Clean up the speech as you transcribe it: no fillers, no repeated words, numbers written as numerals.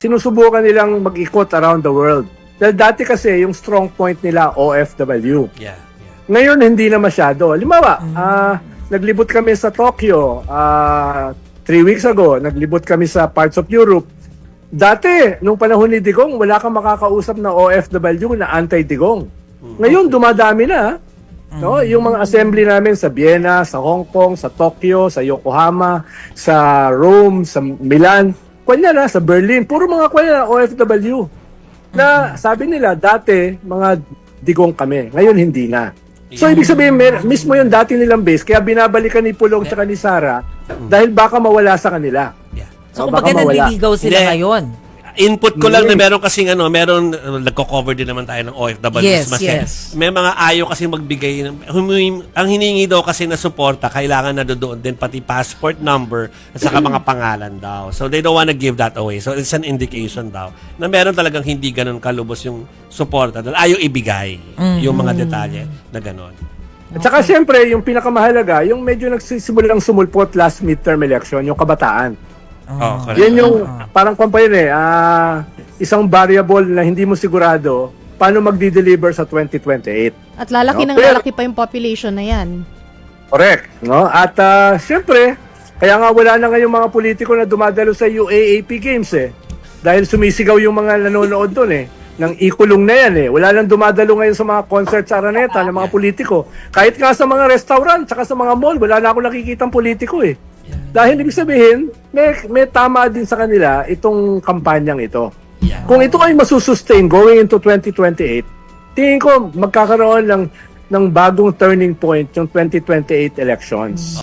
sinusubukan nilang mag-ikot around the world. Dahil dati kasi yung strong point nila OFW. Yeah. Ngayon hindi na masyado. Halimbawa, naglibot kami sa Tokyo 3 weeks ago. Naglibot kami sa parts of Europe. Dati, nung panahon ni Digong, wala kang makakausap na OFW na anti-Digong. Ngayon, dumadami na. No? Yung mga assembly namin sa Vienna, sa Hong Kong, sa Tokyo, sa Yokohama, sa Rome, sa Milan, kanya na, sa Berlin, puro mga kanya na OFW. Na sabi nila, dati, mga Digong kami. Ngayon, hindi na. So, ibig sabihin, mismo yung dati nilang base, kaya binabalikan ni Pulong at ni Sara dahil baka mawala sa kanila. Yeah. So, baka kumbaga mawala. nanliligaw sila Hindi. ngayon. Input ko lang na meron kasing nagko-cover din naman tayo ng OFW. Yes, Mas yes. May mga ayaw kasing magbigay. Ang hiningi daw kasi na suporta, kailangan na doon din pati passport number at saka mga pangalan daw. So they don't wanna give that away. So it's an indication daw na meron talagang hindi ganun kalubos yung suporta. Ayaw ibigay yung mga detalye na ganun. At saka siyempre, yung pinakamahalaga, yung medyo nagsisimulang sumulpot last midterm election, yung kabataan. Oh, correct. Yan yung parang kumpayin isang variable na hindi mo sigurado paano magdi-deliver sa 2028. At lalaki No, ng pero- lalaki pa yung population na yan. Correct. No? At siyempre, kaya nga wala na ngayong mga politiko na dumadalo sa UAAP Games Dahil sumisigaw yung mga nanonood doon Nang ikulong na yan Wala nang dumadalo ngayon sa mga concert sa Araneta ng mga politiko. Kahit nga sa mga restaurant, tsaka sa mga mall, wala na akong nakikitang politiko Dahil ibig sabihin, may tama din sa kanila itong kampanyang ito. Yeah. Kung ito ay masusustain going into 2028, tingin ko magkakaroon ng bagong turning point yung 2028 elections.